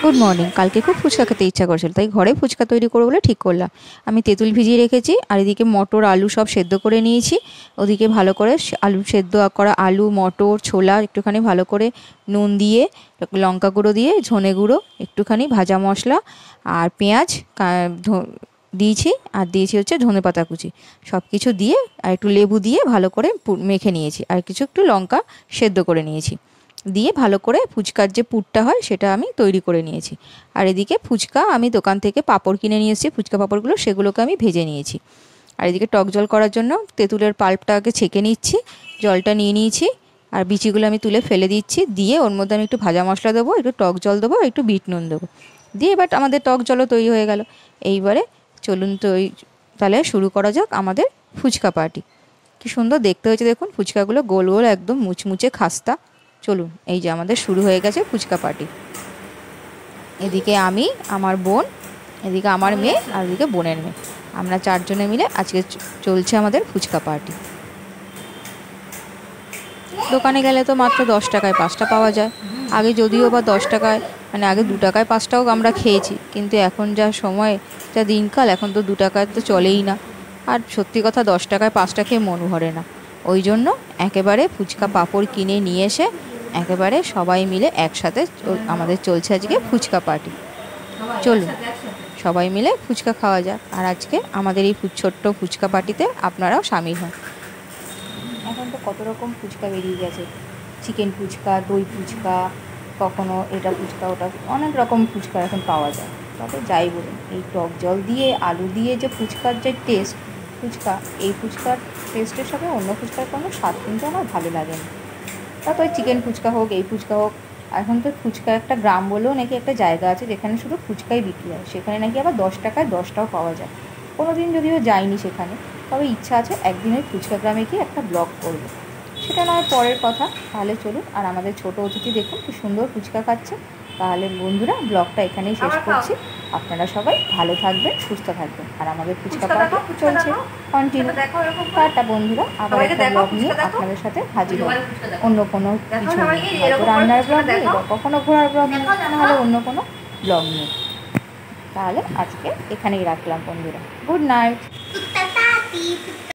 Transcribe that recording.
Good morning. কালকে খুব ফুচকা খেতে ইচ্ছা করছিল, তাই ঘরে ফুচকা তৈরি করবো বলে ঠিক করলাম। আমি তেঁতুল ভিজিয়ে রেখেছি, আর এদিকে মটর আলু সব সেদ্ধ করে নিয়েছি। ওদিকে ভালো করে আলু সেদ্ধ করা আলু মটর ছোলা একটুখানি ভালো করে নুন দিয়ে, লঙ্কা গুঁড়ো দিয়ে, ধনে গুঁড়ো একটুখানি, ভাজা মশলা আর পেঁয়াজ দিয়েছি, আর দিয়েছি হচ্ছে ধনেপাতা কুচি। সব কিছু দিয়ে আর একটু লেবু দিয়ে ভালো করে মেখে নিয়েছি, আর কিছু একটু লঙ্কা সেদ্ধ করে নিয়েছি, দিয়ে ভালো করে ফুচকার যে পুরটা হয় সেটা আমি তৈরি করে নিয়েছি। আর এদিকে ফুচকা আমি দোকান থেকে পাঁপড় কিনে নিয়ে এসেছি, ফুচকা পাঁপড়গুলো সেগুলোকে আমি ভেজে নিয়েছি। আর এদিকে টক জল করার জন্য তেঁতুলের পাল্পটাকে ছেঁকে নিচ্ছি, জলটা নিয়ে নিয়েছি, আর বিচিগুলো আমি তুলে ফেলে দিচ্ছি। দিয়ে ওর মধ্যে আমি একটু ভাজা মশলা দেবো, একটু টক জল দেবো, একটু বিট নুন দেবো, দিয়ে এবার আমাদের টক জলও তৈরি হয়ে গেল। এইবারে চলুন তো তাহলে শুরু করা যাক আমাদের ফুচকা পার্টি। কি সুন্দর দেখতে হয়েছে দেখুন, ফুচকাগুলো গোল গোল একদম মুচমুচে খাস্তা। চলুন, এই যে আমাদের শুরু হয়ে গেছে ফুচকা পার্টি। এদিকে আমি, আমার বোন, এদিকে আমার মেয়ে, আর এদিকে বোনের মেয়ে, আমরা চারজনে মিলে আজকে চলছে আমাদের ফুচকা পার্টি। দোকানে গেলে তো মাত্র 10 টাকায় 5টা পাওয়া যায়। আগে যদিও বা 10 টাকায়, মানে আগে 2 টাকায় 5টাও আমরা খেয়েছি, কিন্তু এখন যা সময়, যা দিনকাল, এখন তো 2 টাকায় তো চলেই না। আর সত্যি কথা 10 টাকায় 5টা খেয়ে মন ভরে না। ওই জন্য একেবারে ফুচকা পাঁপড় কিনে নিয়ে এসে একেবারে সবাই মিলে একসাথে আমাদের চলছে আজকে ফুচকা পার্টি। চলুন সবাই মিলে ফুচকা খাওয়া যাক, আর আজকে আমাদের এই ছোট্ট ফুচকা পার্টিতে আপনারাও শামিল হন। এখন তো কত রকম ফুচকা বেরিয়ে গেছে, চিকেন ফুচকা, দই ফুচকা, কখনো এটা ফুচকা ওটা, অনেক রকম ফুচকা এখন পাওয়া যায়। তবে যাই বলুন, এই টক জল দিয়ে আলু দিয়ে যে ফুচকার যে টেস্ট, এই ফুচকার টেস্টের সাথে অন্য ফুচকার কোনো স্বাদ কিন্তু আমার ভালো লাগে না। তারপর ওই চিকেন ফুচকা হোক, এই ফুচকা হোক, এখন তো ফুচকা একটা গ্রাম বলেও নাকি একটা জায়গা আছে যেখানে শুধু ফুচকাই বিক্রি হয়, সেখানে নাকি আবার 10 টাকায় 10টাও পাওয়া যায়। কোনো দিন যদিও যাইনি সেখানে, তবে ইচ্ছা আছে একদিন ওই ফুচকা গ্রামে গিয়ে একটা ব্লগ করবো, সেটা নয় পরের কথা। তাহলে চলুন, আর আমাদের ছোটো অতিথি দেখুন কি সুন্দর ফুচকা খাচ্ছে। তাহলে বন্ধুরা, ব্লগটা এখানেই শেষ করছি। আপনারা সবাই ভালো থাকবেন, সুস্থ থাকবেন, আর আমাদের ফুচকা পার্টি চলছে কন্টিনিউ। টাটা বন্ধুরা, আবার একটা ব্লগ নিয়ে আপনাদের সাথে হাজির হব, অন্য কোনো কিছু হয়তো রান্নার ব্লগ নিয়ে, বা কখনো ঘোরার ব্লগ নিয়ে, নাহলে অন্য কোনো ব্লগ নিয়ে। তাহলে আজকে এখানেই রাখলাম বন্ধুরা, গুড নাইট।